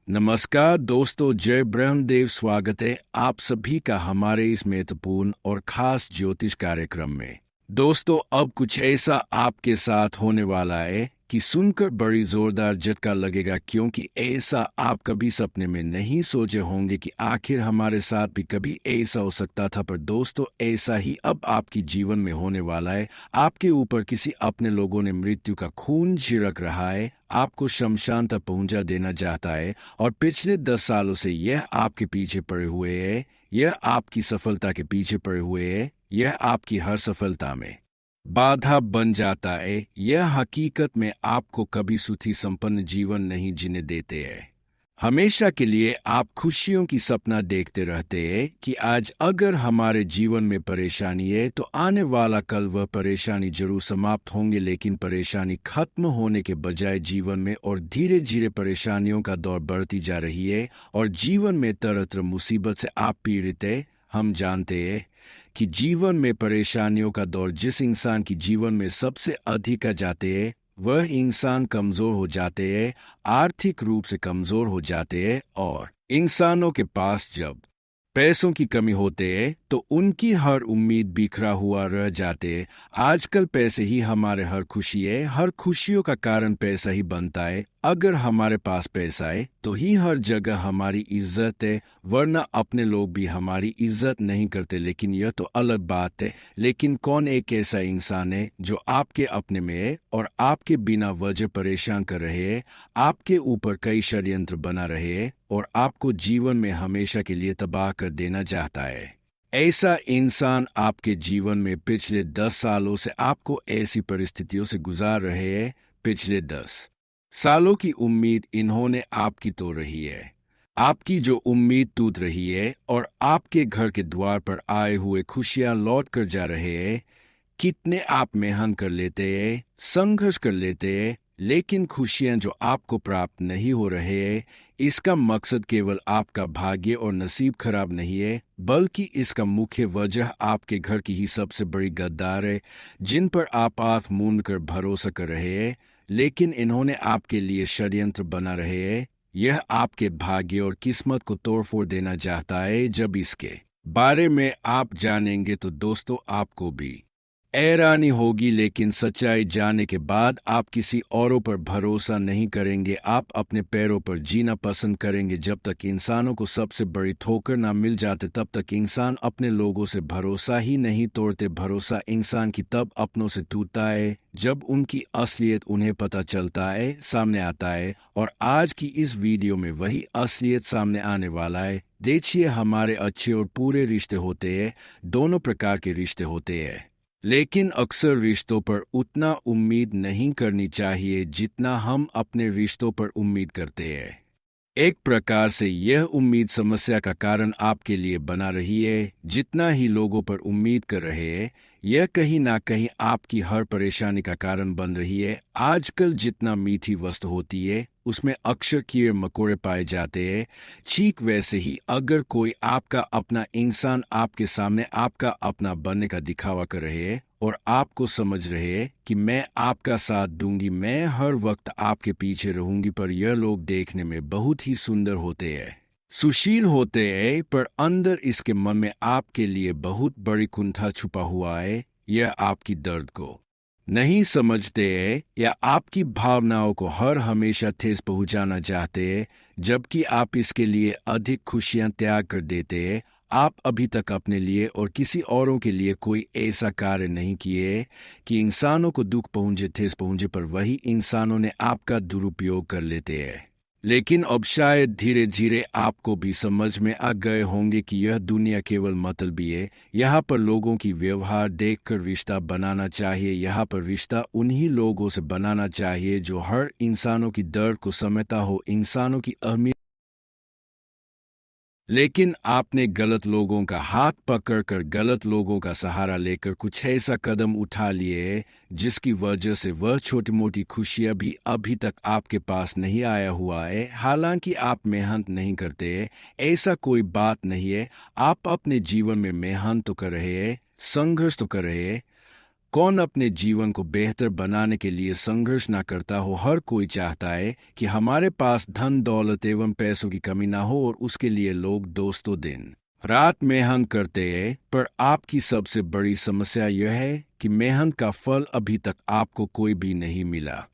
नमस्कार दोस्तों, जय ब्रह्मदेव। स्वागत है आप सभी का हमारे इस महत्वपूर्ण और खास ज्योतिष कार्यक्रम में। दोस्तों, अब कुछ ऐसा आपके साथ होने वाला है कि सुनकर बड़ी जोरदार झटका लगेगा, क्योंकि ऐसा आप कभी सपने में नहीं सोचे होंगे कि आखिर हमारे साथ भी कभी ऐसा हो सकता था। पर दोस्तों, ऐसा ही अब आपके जीवन में होने वाला है। आपके ऊपर किसी अपने लोगों ने मृत्यु का खून छिड़क रहा है, आपको शमशान तक पहुंचा देना चाहता है, और पिछले 10 सालों से यह आपके पीछे पड़े हुए है। यह आपकी सफलता के पीछे पड़े हुए है। यह आपकी हर सफलता में बाधा बन जाता है। यह हकीकत में आपको कभी सुखी संपन्न जीवन नहीं जीने देते हैं। हमेशा के लिए आप खुशियों की सपना देखते रहते हैं कि आज अगर हमारे जीवन में परेशानी है तो आने वाला कल वह परेशानी जरूर समाप्त होंगे, लेकिन परेशानी खत्म होने के बजाय जीवन में और धीरे धीरे परेशानियों का दौर बढ़ती जा रही है और जीवन में तरह तरह मुसीबत से आप पीड़ित है। हम जानते हैं कि जीवन में परेशानियों का दौर जिस इंसान की जीवन में सबसे अधिक आ जाते हैं, वह इंसान कमजोर हो जाते हैं, आर्थिक रूप से कमजोर हो जाते हैं। और इंसानों के पास जब पैसों की कमी होते है तो उनकी हर उम्मीद बिखरा हुआ रह जाते है। आजकल पैसे ही हमारे हर खुशी है, हर खुशियों का कारण पैसा ही बनता है। अगर हमारे पास पैसा है तो ही हर जगह हमारी इज्जत है, वरना अपने लोग भी हमारी इज्जत नहीं करते। लेकिन यह तो अलग बात है। लेकिन कौन एक ऐसा इंसान है जो आपके अपने में है और आपके बिना वजह परेशान कर रहे हैं, आपके ऊपर कई षड्यंत्र बना रहे हैं और आपको जीवन में हमेशा के लिए तबाह कर देना चाहता है? ऐसा इंसान आपके जीवन में पिछले 10 सालों से आपको ऐसी परिस्थितियों से गुजार रहे हैं। पिछले 10 सालों की उम्मीद इन्होंने आपकी तो रही है। आपकी जो उम्मीद टूट रही है और आपके घर के द्वार पर आए हुए खुशियां लौट कर जा रहे हैं। कितने आप मेहनत कर लेते हैं, संघर्ष कर लेते हैं, लेकिन खुशियां जो आपको प्राप्त नहीं हो रहे हैं, इसका मकसद केवल आपका भाग्य और नसीब खराब नहीं है, बल्कि इसका मुख्य वजह आपके घर की ही सबसे बड़ी गद्दार है, जिन पर आप आंख मूंद कर भरोसा कर रहे हैं, लेकिन इन्होंने आपके लिए षड्यंत्र बना रहे हैं। यह आपके भाग्य और किस्मत को तोड़फोड़ देना चाहता है। जब इसके बारे में आप जानेंगे तो दोस्तों, आपको भी हैरानी होगी, लेकिन सच्चाई जानने के बाद आप किसी औरों पर भरोसा नहीं करेंगे। आप अपने पैरों पर जीना पसंद करेंगे। जब तक इंसानों को सबसे बड़ी ठोकर ना मिल जाते, तब तक इंसान अपने लोगों से भरोसा ही नहीं तोड़ते। भरोसा इंसान की तब अपनों से टूटता है जब उनकी असलियत उन्हें पता चलता है, सामने आता है। और आज की इस वीडियो में वही असलियत सामने आने वाला है। देखिए, हमारे अच्छे और पूरे रिश्ते होते हैं, दोनों प्रकार के रिश्ते होते हैं, लेकिन अक्सर रिश्तों पर उतना उम्मीद नहीं करनी चाहिए जितना हम अपने रिश्तों पर उम्मीद करते हैं। एक प्रकार से यह उम्मीद समस्या का कारण आपके लिए बना रही है। जितना ही लोगों पर उम्मीद कर रहे हैं, यह कहीं ना कहीं आपकी हर परेशानी का कारण बन रही है। आजकल जितना मीठी वस्तु होती है उसमें अक्सर कीड़े मकोड़े पाए जाते हैं। ठीक वैसे ही अगर कोई आपका अपना इंसान आपके सामने आपका अपना बनने का दिखावा कर रहे हैं और आपको समझ रहे हैं कि मैं आपका साथ दूंगी, मैं हर वक्त आपके पीछे रहूंगी, पर यह लोग देखने में बहुत ही सुंदर होते हैं, सुशील होते हैं, पर अंदर इसके मन में आपके लिए बहुत बड़ी कुंठा छुपा हुआ है। यह आपकी दर्द को नहीं समझते हैं या आपकी भावनाओं को हर हमेशा ठेस पहुंचाना चाहते हैं, जबकि आप इसके लिए अधिक खुशियां त्याग कर देते हैं। आप अभी तक अपने लिए और किसी औरों के लिए कोई ऐसा कार्य नहीं किए कि इंसानों को दुख पहुंचे, ठेस पहुंचे, पर वही इंसानों ने आपका दुरुपयोग कर लेते हैं। लेकिन अब शायद धीरे धीरे आपको भी समझ में आ गए होंगे कि यह दुनिया केवल मतलबी है। यहाँ पर लोगों की व्यवहार देखकर रिश्ता बनाना चाहिए। यहाँ पर रिश्ता उन्हीं लोगों से बनाना चाहिए जो हर इंसानों की दर्द को समझता हो, इंसानों की अहमियत। लेकिन आपने गलत लोगों का हाथ पकड़कर, गलत लोगों का सहारा लेकर कुछ ऐसा कदम उठा लिए जिसकी वजह से वह छोटी मोटी खुशियां भी अभी तक आपके पास नहीं आया हुआ है। हालांकि आप मेहनत नहीं करते, ऐसा कोई बात नहीं है। आप अपने जीवन में मेहनत तो कर रहे हैं, संघर्ष तो कर रहे हैं, कौन अपने जीवन को बेहतर बनाने के लिए संघर्ष ना करता हो। हर कोई चाहता है कि हमारे पास धन दौलत एवं पैसों की कमी ना हो, और उसके लिए लोग दोस्तों दिन रात मेहनत करते हैं। पर आपकी सबसे बड़ी समस्या यह है कि मेहनत का फल अभी तक आपको कोई भी नहीं मिला।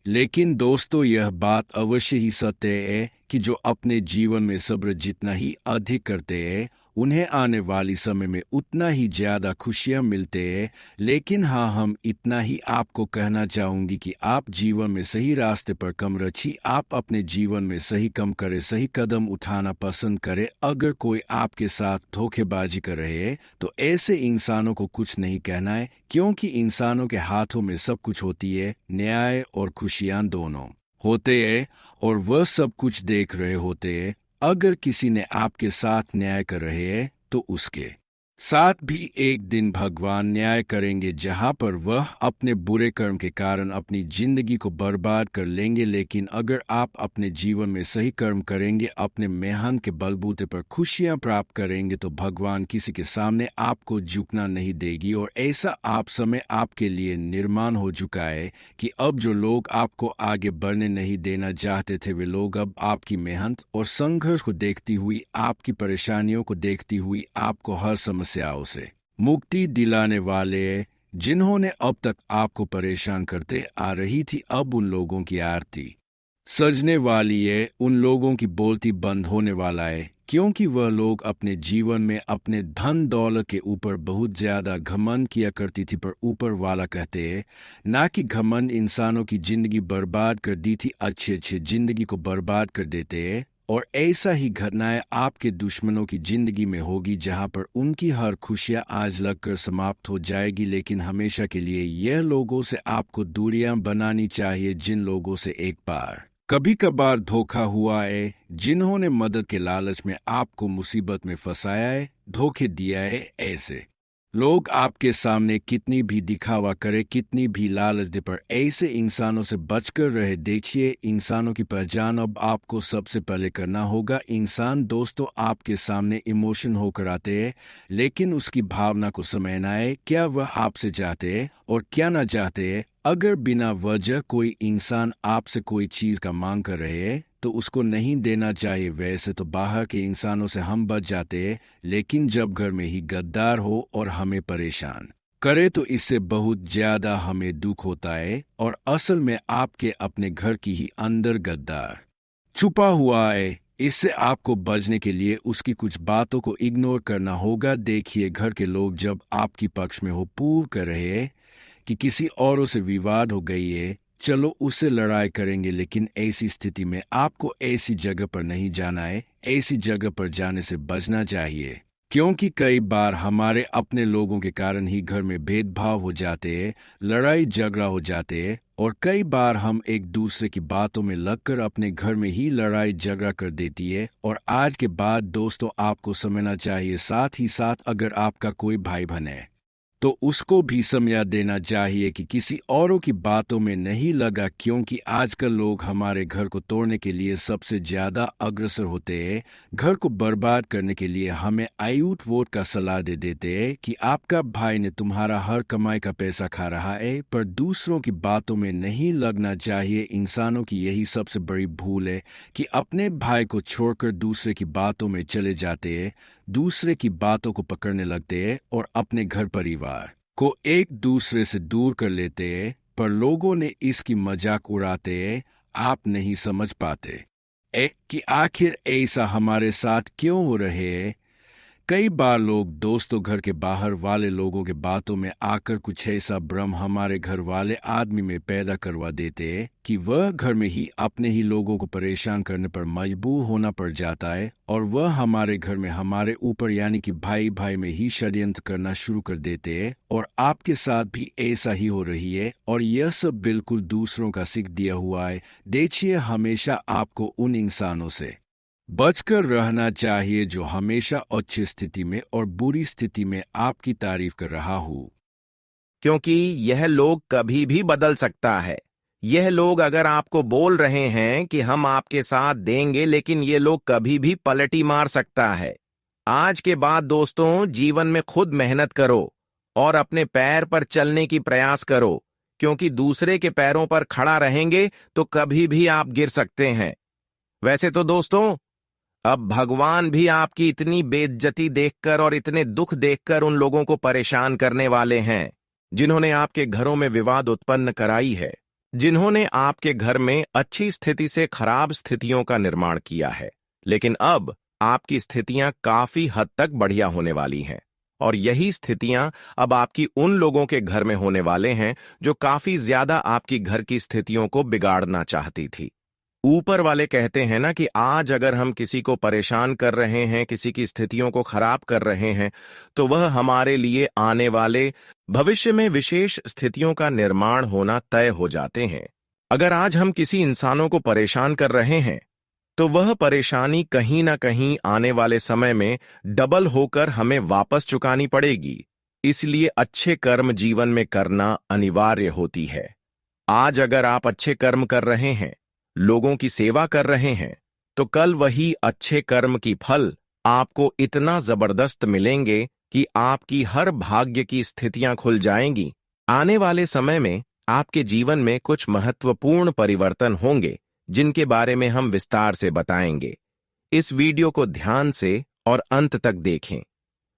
लेकिन दोस्तों, यह बात अवश्य ही सत्य है कि जो अपने जीवन में सब्र जितना ही अधिक करते हैं, उन्हें आने वाली समय में उतना ही ज्यादा खुशियां मिलते हैं। लेकिन हाँ, हम इतना ही आपको कहना चाहूंगी कि आप जीवन में सही रास्ते पर कम रखिए। आप अपने जीवन में सही कम करें, सही कदम उठाना पसंद करें। अगर कोई आपके साथ धोखेबाजी कर रहे है तो ऐसे इंसानों को कुछ नहीं कहना है, क्योंकि इंसानों के हाथों में सब कुछ होती है, न्याय और खुशियां दोनों होते हैं, और वह सब कुछ देख रहे होते हैं। अगर किसी ने आपके साथ न्याय कर रहे हैं तो उसके साथ भी एक दिन भगवान न्याय करेंगे, जहां पर वह अपने बुरे कर्म के कारण अपनी जिंदगी को बर्बाद कर लेंगे। लेकिन अगर आप अपने जीवन में सही कर्म करेंगे, अपने मेहनत के बलबूते पर खुशियां प्राप्त करेंगे, तो भगवान किसी के सामने आपको झुकना नहीं देगी। और ऐसा आप समय आपके लिए निर्माण हो चुका है कि अब जो लोग आपको आगे बढ़ने नहीं देना चाहते थे, वे लोग अब आपकी मेहनत और संघर्ष को देखती हुई, आपकी परेशानियों को देखती हुई आपको हर समस्याओं से मुक्ति दिलाने वाले हैं। जिन्होंने अब तक आपको परेशान करते आ रही थी, अब उन लोगों की आरती सजने वाली है, उन लोगों की बोलती बंद होने वाला है, क्योंकि वह लोग अपने जीवन में अपने धन दौलत के ऊपर बहुत ज्यादा घमंड किया करती थी। पर ऊपर वाला कहते हैं ना कि घमंड इंसानों की जिंदगी बर्बाद कर दी थी, अच्छे अच्छे जिंदगी को बर्बाद कर देते हैं। और ऐसा ही घटनाएं आपके दुश्मनों की जिंदगी में होगी, जहां पर उनकी हर खुशियां आज लगकर समाप्त हो जाएगी। लेकिन हमेशा के लिए यह लोगों से आपको दूरियां बनानी चाहिए, जिन लोगों से एक बार कभी कभार धोखा हुआ है, जिन्होंने मदद के लालच में आपको मुसीबत में फंसाया है, धोखे दिया है। ऐसे लोग आपके सामने कितनी भी दिखावा करे, कितनी भी लालच दे, पर ऐसे इंसानों से बचकर रहे। देखिए, इंसानों की पहचान अब आपको सबसे पहले करना होगा। इंसान दोस्तों आपके सामने इमोशन होकर आते हैं, लेकिन उसकी भावना को समझना है, क्या वह आपसे चाहते हैं और क्या ना चाहते हैं। अगर बिना वजह कोई इंसान आपसे कोई चीज का मांग कर रहे हैं तो उसको नहीं देना चाहिए। वैसे तो बाहर के इंसानों से हम बच जाते हैं, लेकिन जब घर में ही गद्दार हो और हमें परेशान करे तो इससे बहुत ज्यादा हमें दुख होता है। और असल में आपके अपने घर की ही अंदर गद्दार छुपा हुआ है। इससे आपको बचने के लिए उसकी कुछ बातों को इग्नोर करना होगा। देखिए, घर के लोग जब आपकी पक्ष में हो, पूर्व कर रहे हैं कि किसी औरों से विवाद हो गई है, चलो उससे लड़ाई करेंगे। लेकिन ऐसी स्थिति में आपको ऐसी जगह पर नहीं जाना है, ऐसी जगह पर जाने से बचना चाहिए, क्योंकि कई बार हमारे अपने लोगों के कारण ही घर में भेदभाव हो जाते हैं, लड़ाई झगड़ा हो जाते हैं, और कई बार हम एक दूसरे की बातों में लगकर अपने घर में ही लड़ाई झगड़ा कर देती है। और आज के बाद दोस्तों आपको समझना चाहिए, साथ ही साथ अगर आपका कोई भाई बहन है तो उसको भी समझा देना चाहिए कि किसी औरों की बातों में नहीं लगा, क्योंकि आजकल लोग हमारे घर को तोड़ने के लिए सबसे ज्यादा अग्रसर होते हैं। घर को बर्बाद करने के लिए हमें आयुट वोट का सलाह दे देते हैं कि आपका भाई ने तुम्हारा हर कमाई का पैसा खा रहा है। पर दूसरों की बातों में नहीं लगना चाहिए। इंसानों की यही सबसे बड़ी भूल है कि अपने भाई को छोड़कर दूसरे की बातों में चले जाते हैं, दूसरे की बातों को पकड़ने लगते हैं और अपने घर परिवार को एक दूसरे से दूर कर लेते हैं। पर लोगों ने इसकी मजाक उड़ाते हैं, आप नहीं समझ पाते कि आखिर ऐसा हमारे साथ क्यों हो रहे हैं। कई बार लोग दोस्तों घर के बाहर वाले लोगों के बातों में आकर कुछ ऐसा भ्रम हमारे घर वाले आदमी में पैदा करवा देते हैं कि वह घर में ही अपने ही लोगों को परेशान करने पर मजबूर होना पड़ जाता है, और वह हमारे घर में हमारे ऊपर यानी कि भाई भाई में ही षड्यंत्र करना शुरू कर देते हैं। और आपके साथ भी ऐसा ही हो रही है, और यह सब बिल्कुल दूसरों का सीख दिया हुआ है। देखिए, हमेशा आपको उन इंसानों से बचकर रहना चाहिए जो हमेशा अच्छी स्थिति में और बुरी स्थिति में आपकी तारीफ कर रहा हूं, क्योंकि यह लोग कभी भी बदल सकता है। यह लोग अगर आपको बोल रहे हैं कि हम आपके साथ देंगे, लेकिन ये लोग कभी भी पलटी मार सकता है। आज के बाद दोस्तों जीवन में खुद मेहनत करो और अपने पैर पर चलने की प्रयास करो, क्योंकि दूसरे के पैरों पर खड़ा रहेंगे तो कभी भी आप गिर सकते हैं। वैसे तो दोस्तों, अब भगवान भी आपकी इतनी बेइज्जती देखकर और इतने दुख देखकर उन लोगों को परेशान करने वाले हैं जिन्होंने आपके घरों में विवाद उत्पन्न कराई है, जिन्होंने आपके घर में अच्छी स्थिति से खराब स्थितियों का निर्माण किया है। लेकिन अब आपकी स्थितियां काफी हद तक बढ़िया होने वाली हैं, और यही स्थितियां अब आपकी उन लोगों के घर में होने वाले हैं जो काफी ज्यादा आपकी घर की स्थितियों को बिगाड़ना चाहती थी। ऊपर वाले कहते हैं ना कि आज अगर हम किसी को परेशान कर रहे हैं, किसी की स्थितियों को खराब कर रहे हैं, तो वह हमारे लिए आने वाले भविष्य में विशेष स्थितियों का निर्माण होना तय हो जाते हैं। अगर आज हम किसी इंसानों को परेशान कर रहे हैं, तो वह परेशानी कहीं ना कहीं आने वाले समय में डबल होकर हमें वापस चुकानी पड़ेगी। इसलिए अच्छे कर्म जीवन में करना अनिवार्य होती है। आज अगर आप अच्छे कर्म कर रहे हैं, लोगों की सेवा कर रहे हैं, तो कल वही अच्छे कर्म की फल आपको इतना जबरदस्त मिलेंगे कि आपकी हर भाग्य की स्थितियां खुल जाएंगी। आने वाले समय में आपके जीवन में कुछ महत्वपूर्ण परिवर्तन होंगे, जिनके बारे में हम विस्तार से बताएंगे। इस वीडियो को ध्यान से और अंत तक देखें।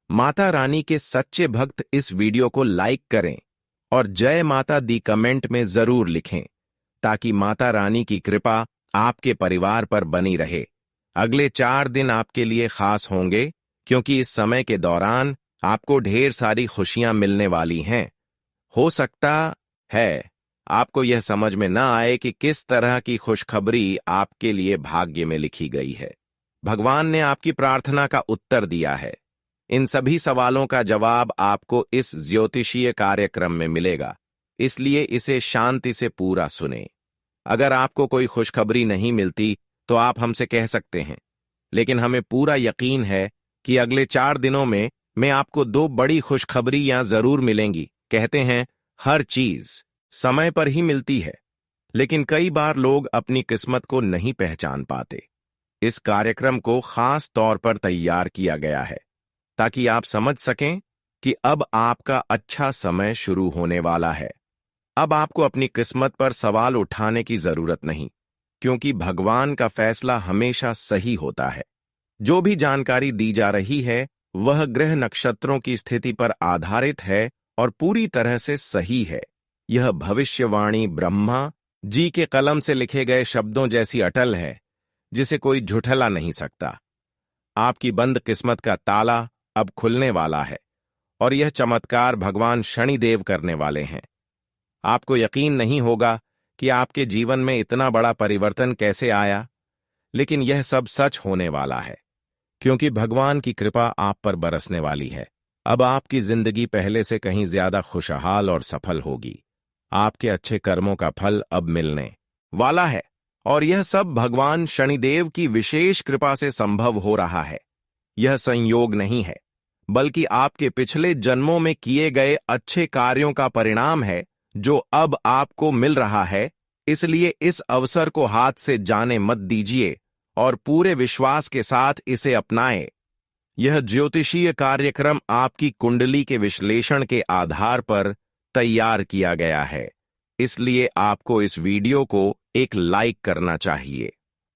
माता रानी के सच्चे भक्त इस वीडियो को लाइक करें और जय माता दी कमेंट में जरूर लिखें, ताकि माता रानी की कृपा आपके परिवार पर बनी रहे। अगले 4 दिन आपके लिए खास होंगे, क्योंकि इस समय के दौरान आपको ढेर सारी खुशियां मिलने वाली हैं। हो सकता है आपको यह समझ में न आए कि किस तरह की खुशखबरी आपके लिए भाग्य में लिखी गई है। भगवान ने आपकी प्रार्थना का उत्तर दिया है। इन सभी सवालों का जवाब आपको इस ज्योतिषीय कार्यक्रम में मिलेगा, इसलिए इसे शांति से पूरा सुने। अगर आपको कोई खुशखबरी नहीं मिलती तो आप हमसे कह सकते हैं, लेकिन हमें पूरा यकीन है कि अगले 4 दिनों में आपको 2 बड़ी खुशखबरियां जरूर मिलेंगी। कहते हैं हर चीज समय पर ही मिलती है, लेकिन कई बार लोग अपनी किस्मत को नहीं पहचान पाते। इस कार्यक्रम को खास तौर पर तैयार किया गया है ताकि आप समझ सकें कि अब आपका अच्छा समय शुरू होने वाला है। अब आपको अपनी किस्मत पर सवाल उठाने की जरूरत नहीं, क्योंकि भगवान का फैसला हमेशा सही होता है। जो भी जानकारी दी जा रही है वह ग्रह नक्षत्रों की स्थिति पर आधारित है और पूरी तरह से सही है। यह भविष्यवाणी ब्रह्मा जी के कलम से लिखे गए शब्दों जैसी अटल है, जिसे कोई झुठला नहीं सकता। आपकी बंद किस्मत का ताला अब खुलने वाला है, और यह चमत्कार भगवान शनिदेव करने वाले हैं। आपको यकीन नहीं होगा कि आपके जीवन में इतना बड़ा परिवर्तन कैसे आया, लेकिन यह सब सच होने वाला है, क्योंकि भगवान की कृपा आप पर बरसने वाली है। अब आपकी जिंदगी पहले से कहीं ज्यादा खुशहाल और सफल होगी। आपके अच्छे कर्मों का फल अब मिलने वाला है, और यह सब भगवान शनिदेव की विशेष कृपा से संभव हो रहा है। यह संयोग नहीं है, बल्कि आपके पिछले जन्मों में किए गए अच्छे कार्यों का परिणाम है, जो अब आपको मिल रहा है। इसलिए इस अवसर को हाथ से जाने मत दीजिए और पूरे विश्वास के साथ इसे अपनाएं। यह ज्योतिषीय कार्यक्रम आपकी कुंडली के विश्लेषण के आधार पर तैयार किया गया है, इसलिए आपको इस वीडियो को एक लाइक करना चाहिए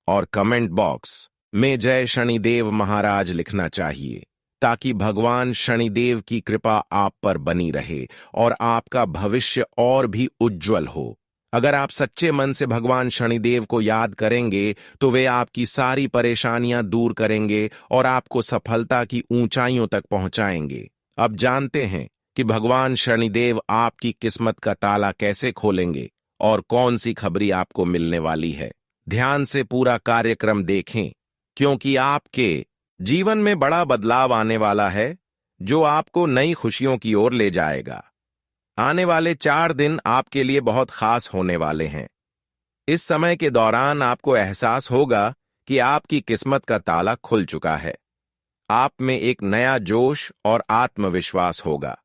और कमेंट बॉक्स में जय शनिदेव महाराज लिखना चाहिए, ताकि भगवान शनिदेव की कृपा आप पर बनी रहे और आपका भविष्य और भी उज्जवल हो। अगर आप सच्चे मन से भगवान शनिदेव को याद करेंगे तो वे आपकी सारी परेशानियां दूर करेंगे और आपको सफलता की ऊंचाइयों तक पहुंचाएंगे। अब जानते हैं कि भगवान शनिदेव आपकी किस्मत का ताला कैसे खोलेंगे और कौन सी खबरी आपको मिलने वाली है। ध्यान से पूरा कार्यक्रम देखें, क्योंकि आपके जीवन में बड़ा बदलाव आने वाला है, जो आपको नई खुशियों की ओर ले जाएगा। आने वाले 4 दिन आपके लिए बहुत खास होने वाले हैं। इस समय के दौरान आपको एहसास होगा कि आपकी किस्मत का ताला खुल चुका है। आप में एक नया जोश और आत्मविश्वास होगा,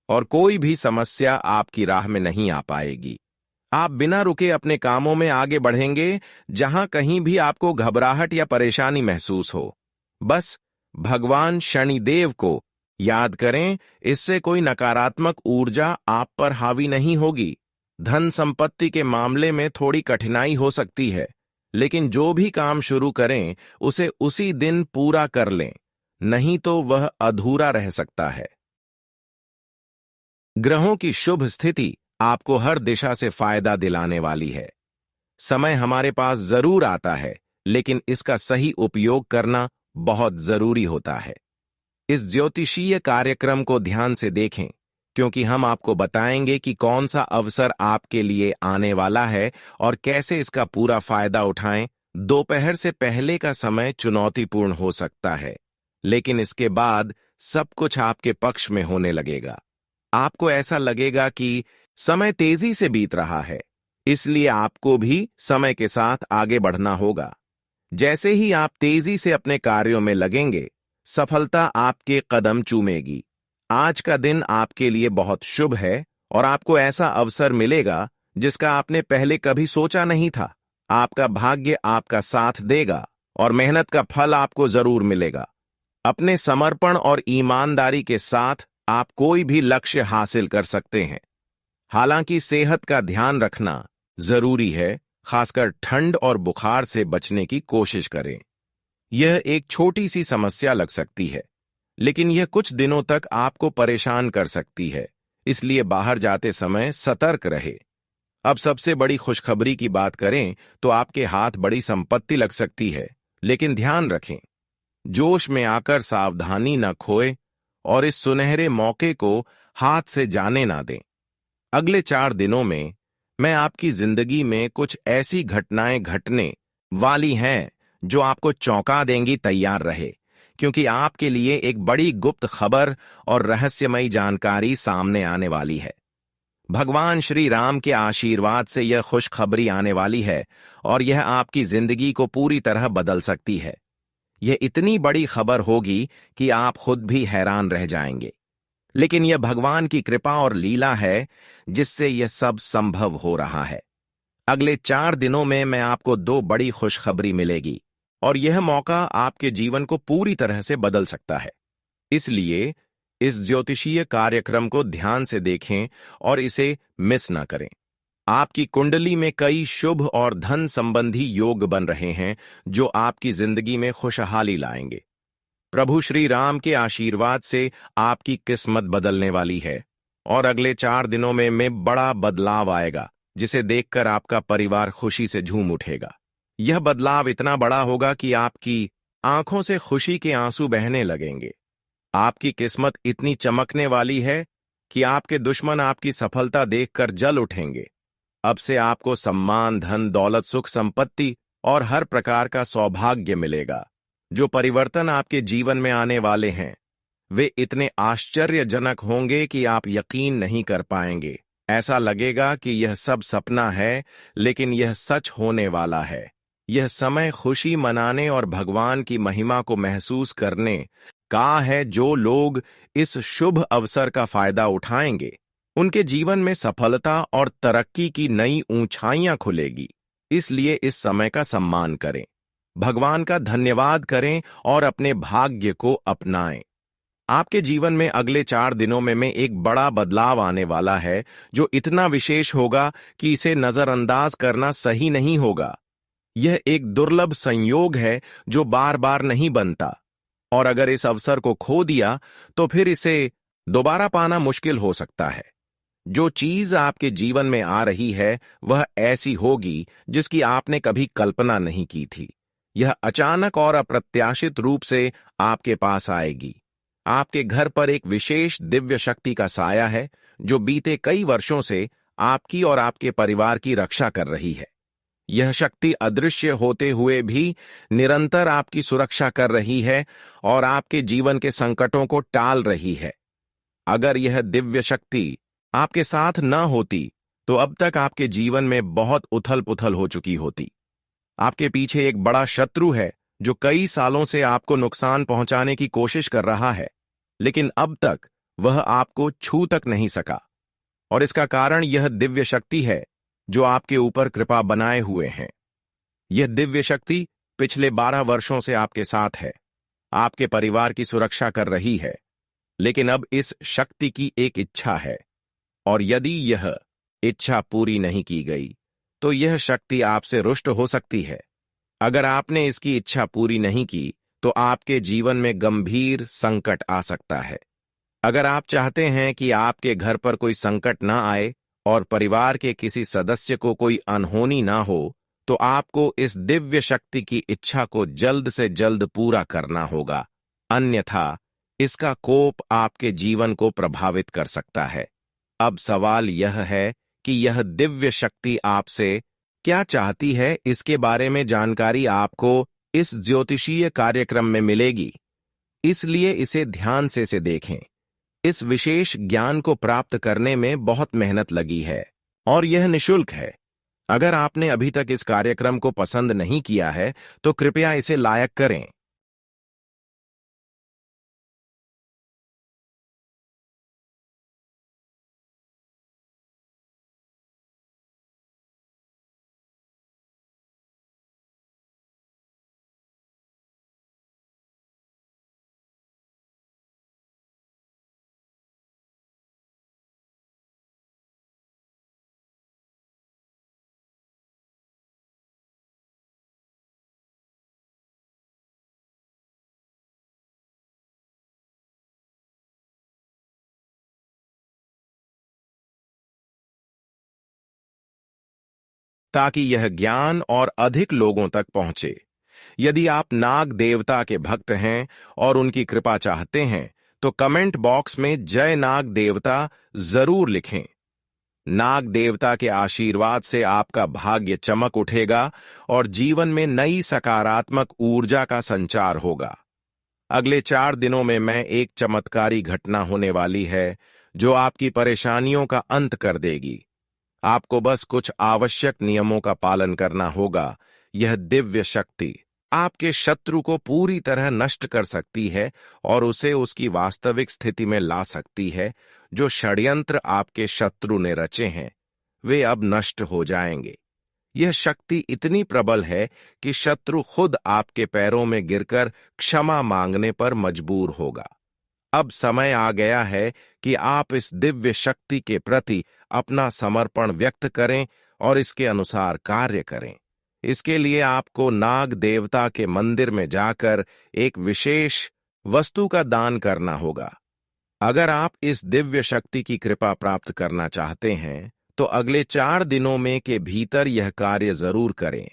और कोई भी समस्या आपकी राह में नहीं आ पाएगी। आप बिना रुके अपने कामों में आगे बढ़ेंगे, जहां कहीं भी आपको घबराहट या परेशानी महसूस हो। बस भगवान शनिदेव को याद करें, इससे कोई नकारात्मक ऊर्जा आप पर हावी नहीं होगी। धन संपत्ति के मामले में थोड़ी कठिनाई हो सकती है, लेकिन जो भी काम शुरू करें उसे उसी दिन पूरा कर लें, नहीं तो वह अधूरा रह सकता है। ग्रहों की शुभ स्थिति आपको हर दिशा से फायदा दिलाने वाली है। समय हमारे पास जरूर आता है, लेकिन इसका सही उपयोग करना बहुत जरूरी होता है। इस ज्योतिषीय कार्यक्रम को ध्यान से देखें, क्योंकि हम आपको बताएंगे कि कौन सा अवसर आपके लिए आने वाला है और कैसे इसका पूरा फायदा उठाएं। दोपहर से पहले का समय चुनौतीपूर्ण हो सकता है, लेकिन इसके बाद सब कुछ आपके पक्ष में होने लगेगा। आपको ऐसा लगेगा कि समय तेजी से बीत रहा है, इसलिए आपको भी समय के साथ आगे बढ़ना होगा। जैसे ही आप तेजी से अपने कार्यों में लगेंगे, सफलता आपके कदम चूमेगी। आज का दिन आपके लिए बहुत शुभ है और आपको ऐसा अवसर मिलेगा जिसका आपने पहले कभी सोचा नहीं था। आपका भाग्य आपका साथ देगा और मेहनत का फल आपको जरूर मिलेगा। अपने समर्पण और ईमानदारी के साथ आप कोई भी लक्ष्य हासिल कर सकते हैं। हालांकि सेहत का ध्यान रखना जरूरी है, खासकर ठंड और बुखार से बचने की कोशिश करें। यह एक छोटी सी समस्या लग सकती है, लेकिन यह कुछ दिनों तक आपको परेशान कर सकती है, इसलिए बाहर जाते समय सतर्क रहे। अब सबसे बड़ी खुशखबरी की बात करें तो आपके हाथ बड़ी संपत्ति लग सकती है, लेकिन ध्यान रखें, जोश में आकर सावधानी न खोए और इस सुनहरे मौके को हाथ से जाने ना दें। अगले 4 दिनों में मैं आपकी जिंदगी में कुछ ऐसी घटनाएं घटने वाली हैं जो आपको चौंका देंगी। तैयार रहे, क्योंकि आपके लिए एक बड़ी गुप्त खबर और रहस्यमयी जानकारी सामने आने वाली है। भगवान श्री राम के आशीर्वाद से यह खुशखबरी आने वाली है और यह आपकी जिंदगी को पूरी तरह बदल सकती है। यह इतनी बड़ी खबर होगी कि आप खुद भी हैरान रह जाएंगे, लेकिन यह भगवान की कृपा और लीला है जिससे यह सब संभव हो रहा है। अगले 4 दिनों में मैं आपको 2 बड़ी खुशखबरी मिलेगी और यह मौका आपके जीवन को पूरी तरह से बदल सकता है। इसलिए इस ज्योतिषीय कार्यक्रम को ध्यान से देखें और इसे मिस ना करें। आपकी कुंडली में कई शुभ और धन संबंधी योग बन रहे हैं जो आपकी जिंदगी में खुशहाली लाएंगे। प्रभु श्री राम के आशीर्वाद से आपकी किस्मत बदलने वाली है और अगले 4 दिनों में बड़ा बदलाव आएगा, जिसे देखकर आपका परिवार खुशी से झूम उठेगा। यह बदलाव इतना बड़ा होगा कि आपकी आंखों से खुशी के आंसू बहने लगेंगे। आपकी किस्मत इतनी चमकने वाली है कि आपके दुश्मन आपकी सफलता देखकर जल उठेंगे। अब से आपको सम्मान, धन, दौलत, सुख, संपत्ति और हर प्रकार का सौभाग्य मिलेगा। जो परिवर्तन आपके जीवन में आने वाले हैं वे इतने आश्चर्यजनक होंगे कि आप यकीन नहीं कर पाएंगे। ऐसा लगेगा कि यह सब सपना है, लेकिन यह सच होने वाला है। यह समय खुशी मनाने और भगवान की महिमा को महसूस करने का है। जो लोग इस शुभ अवसर का फायदा उठाएंगे उनके जीवन में सफलता और तरक्की की नई ऊंचाइयां खुलेगी। इसलिए इस समय का सम्मान करें, भगवान का धन्यवाद करें और अपने भाग्य को अपनाएं। आपके जीवन में अगले 4 दिनों में एक बड़ा बदलाव आने वाला है जो इतना विशेष होगा कि इसे नजरअंदाज करना सही नहीं होगा। यह एक दुर्लभ संयोग है जो बार बार नहीं बनता, और अगर इस अवसर को खो दिया तो फिर इसे दोबारा पाना मुश्किल हो सकता है। जो चीज आपके जीवन में आ रही है वह ऐसी होगी जिसकी आपने कभी कल्पना नहीं की थी। यह अचानक और अप्रत्याशित रूप से आपके पास आएगी। आपके घर पर एक विशेष दिव्य शक्ति का साया है जो बीते कई वर्षों से आपकी और आपके परिवार की रक्षा कर रही है। यह शक्ति अदृश्य होते हुए भी निरंतर आपकी सुरक्षा कर रही है और आपके जीवन के संकटों को टाल रही है। अगर यह दिव्य शक्ति आपके साथ न होती तो अब तक आपके जीवन में बहुत उथल पुथल हो चुकी होती। आपके पीछे एक बड़ा शत्रु है जो कई सालों से आपको नुकसान पहुंचाने की कोशिश कर रहा है, लेकिन अब तक वह आपको छू तक नहीं सका, और इसका कारण यह दिव्य शक्ति है जो आपके ऊपर कृपा बनाए हुए हैं। यह दिव्य शक्ति पिछले 12 वर्षों से आपके साथ है, आपके परिवार की सुरक्षा कर रही है लेकिन अब इस शक्ति की एक इच्छा है, और यदि यह इच्छा पूरी नहीं की गई तो यह शक्ति आपसे रुष्ट हो सकती है। अगर आपने इसकी इच्छा पूरी नहीं की तो आपके जीवन में गंभीर संकट आ सकता है। अगर आप चाहते हैं कि आपके घर पर कोई संकट ना आए और परिवार के किसी सदस्य को कोई अनहोनी ना हो, तो आपको इस दिव्य शक्ति की इच्छा को जल्द से जल्द पूरा करना होगा, अन्यथा इसका कोप आपके जीवन को प्रभावित कर सकता है। अब सवाल यह है कि यह दिव्य शक्ति आपसे क्या चाहती है। इसके बारे में जानकारी आपको इस ज्योतिषीय कार्यक्रम में मिलेगी, इसलिए इसे ध्यान से देखें। इस विशेष ज्ञान को प्राप्त करने में बहुत मेहनत लगी है और यह निशुल्क है। अगर आपने अभी तक इस कार्यक्रम को पसंद नहीं किया है तो कृपया इसे लायक करें। ताकि यह ज्ञान और अधिक लोगों तक पहुंचे। यदि आप नाग देवता के भक्त हैं और उनकी कृपा चाहते हैं तो कमेंट बॉक्स में जय नाग देवता जरूर लिखें। नाग देवता के आशीर्वाद से आपका भाग्य चमक उठेगा और जीवन में नई सकारात्मक ऊर्जा का संचार होगा। अगले 4 दिनों में एक चमत्कारी घटना होने वाली है जो आपकी परेशानियों का अंत कर देगी। आपको बस कुछ आवश्यक नियमों का पालन करना होगा। यह दिव्य शक्ति आपके शत्रु को पूरी तरह नष्ट कर सकती है और उसे उसकी वास्तविक स्थिति में ला सकती है। जो षड्यंत्र आपके शत्रु ने रचे हैं वे अब नष्ट हो जाएंगे। यह शक्ति इतनी प्रबल है कि शत्रु खुद आपके पैरों में गिरकर क्षमा मांगने पर मजबूर होगा। अब समय आ गया है कि आप इस दिव्य शक्ति के प्रति अपना समर्पण व्यक्त करें और इसके अनुसार कार्य करें। इसके लिए आपको नाग देवता के मंदिर में जाकर एक विशेष वस्तु का दान करना होगा। अगर आप इस दिव्य शक्ति की कृपा प्राप्त करना चाहते हैं तो अगले 4 दिनों में के भीतर यह कार्य जरूर करें।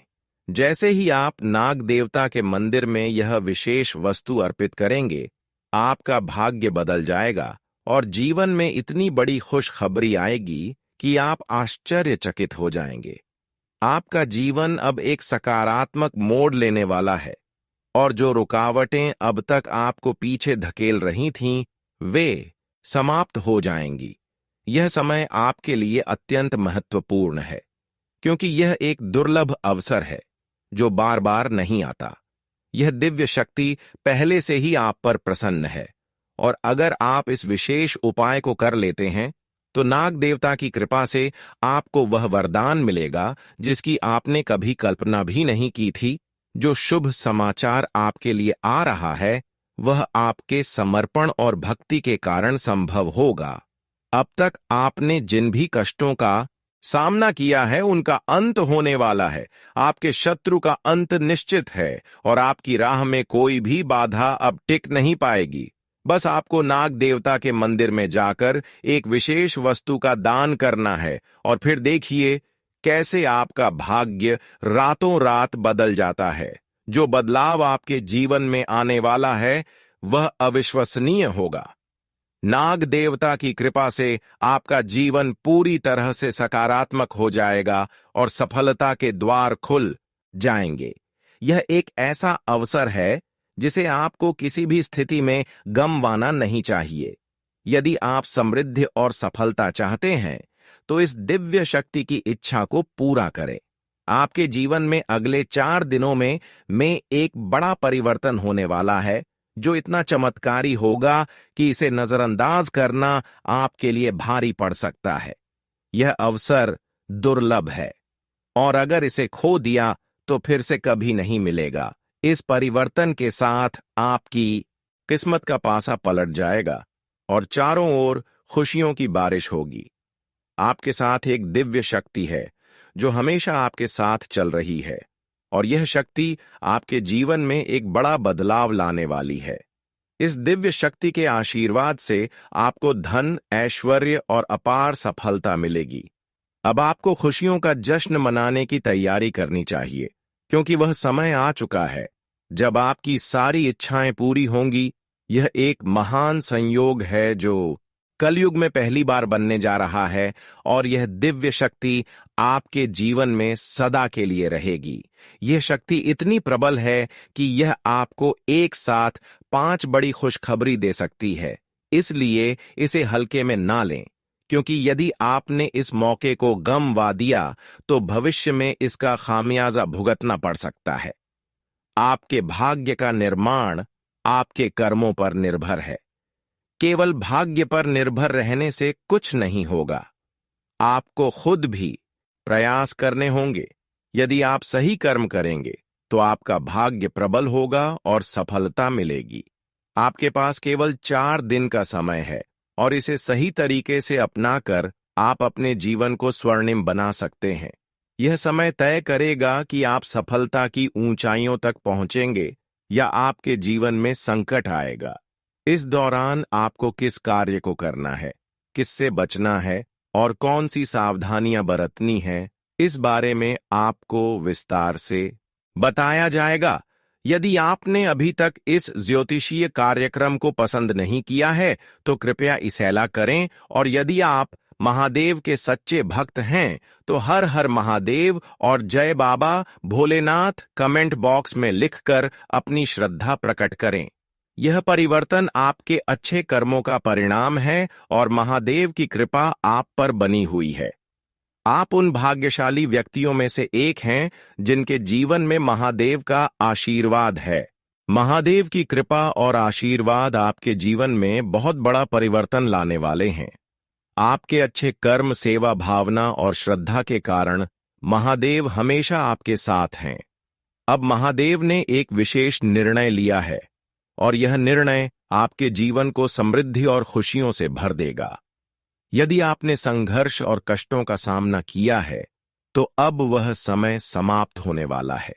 जैसे ही आप नाग देवता के मंदिर में यह विशेष वस्तु अर्पित करेंगे, आपका भाग्य बदल जाएगा और जीवन में इतनी बड़ी खुशखबरी आएगी कि आप आश्चर्यचकित हो जाएंगे। आपका जीवन अब एक सकारात्मक मोड़ लेने वाला है और जो रुकावटें अब तक आपको पीछे धकेल रही थीं, वे समाप्त हो जाएंगी। यह समय आपके लिए अत्यंत महत्वपूर्ण है क्योंकि यह एक दुर्लभ अवसर है जो बार बार नहीं आता। यह दिव्य शक्ति पहले से ही आप पर प्रसन्न है और अगर आप इस विशेष उपाय को कर लेते हैं तो नाग देवता की कृपा से आपको वह वरदान मिलेगा जिसकी आपने कभी कल्पना भी नहीं की थी। जो शुभ समाचार आपके लिए आ रहा है वह आपके समर्पण और भक्ति के कारण संभव होगा। अब तक आपने जिन भी कष्टों का सामना किया है उनका अंत होने वाला है। आपके शत्रु का अंत निश्चित है और आपकी राह में कोई भी बाधा अब टिक नहीं पाएगी। बस आपको नाग देवता के मंदिर में जाकर एक विशेष वस्तु का दान करना है और फिर देखिए कैसे आपका भाग्य रातों रात बदल जाता है। जो बदलाव आपके जीवन में आने वाला है वह अविश्वसनीय होगा। नाग देवता की कृपा से आपका जीवन पूरी तरह से सकारात्मक हो जाएगा और सफलता के द्वार खुल जाएंगे। यह एक ऐसा अवसर है जिसे आपको किसी भी स्थिति में गंवाना नहीं चाहिए। यदि आप समृद्धि और सफलता चाहते हैं तो इस दिव्य शक्ति की इच्छा को पूरा करें। आपके जीवन में अगले 4 दिनों में एक बड़ा परिवर्तन होने वाला है जो इतना चमत्कारी होगा कि इसे नजरअंदाज करना आपके लिए भारी पड़ सकता है। यह अवसर दुर्लभ है और अगर इसे खो दिया तो फिर से कभी नहीं मिलेगा। इस परिवर्तन के साथ आपकी किस्मत का पासा पलट जाएगा और चारों ओर खुशियों की बारिश होगी। आपके साथ एक दिव्य शक्ति है जो हमेशा आपके साथ चल रही है, और यह शक्ति आपके जीवन में एक बड़ा बदलाव लाने वाली है। इस दिव्य शक्ति के आशीर्वाद से आपको धन, ऐश्वर्य और अपार सफलता मिलेगी। अब आपको खुशियों का जश्न मनाने की तैयारी करनी चाहिए, क्योंकि वह समय आ चुका है जब आपकी सारी इच्छाएं पूरी होंगी। यह एक महान संयोग है जो कलयुग में पहली बार बनने जा रहा है, और यह दिव्य शक्ति आपके जीवन में सदा के लिए रहेगी। यह शक्ति इतनी प्रबल है कि यह आपको एक साथ 5 बड़ी खुशखबरी दे सकती है। इसलिए इसे हल्के में ना लें, क्योंकि यदि आपने इस मौके को गंवा दिया तो भविष्य में इसका खामियाजा भुगतना पड़ सकता है। आपके भाग्य का निर्माण आपके कर्मों पर निर्भर है। केवल भाग्य पर निर्भर रहने से कुछ नहीं होगा। आपको खुद भी प्रयास करने होंगे। यदि आप सही कर्म करेंगे तो आपका भाग्य प्रबल होगा और सफलता मिलेगी। आपके पास केवल 4 दिन का समय है, और इसे सही तरीके से अपनाकर आप अपने जीवन को स्वर्णिम बना सकते हैं। यह समय तय करेगा कि आप सफलता की ऊंचाइयों तक पहुंचेंगे या आपके जीवन में संकट आएगा। इस दौरान आपको किस कार्य को करना है, किससे बचना है और कौन सी सावधानियां बरतनी है, इस बारे में आपको विस्तार से बताया जाएगा। यदि आपने अभी तक इस ज्योतिषीय कार्यक्रम को पसंद नहीं किया है तो कृपया इसेला करें, और यदि आप महादेव के सच्चे भक्त हैं तो हर हर महादेव और जय बाबा भोलेनाथ कमेंट बॉक्स में लिखकर अपनी श्रद्धा प्रकट करें। यह परिवर्तन आपके अच्छे कर्मों का परिणाम है और महादेव की कृपा आप पर बनी हुई है। आप उन भाग्यशाली व्यक्तियों में से एक हैं जिनके जीवन में महादेव का आशीर्वाद है। महादेव की कृपा और आशीर्वाद आपके जीवन में बहुत बड़ा परिवर्तन लाने वाले हैं। आपके अच्छे कर्म, सेवा भावना और श्रद्धा के कारण महादेव हमेशा आपके साथ हैं। अब महादेव ने एक विशेष निर्णय लिया है, और यह निर्णय आपके जीवन को समृद्धि और खुशियों से भर देगा। यदि आपने संघर्ष और कष्टों का सामना किया है तो अब वह समय समाप्त होने वाला है।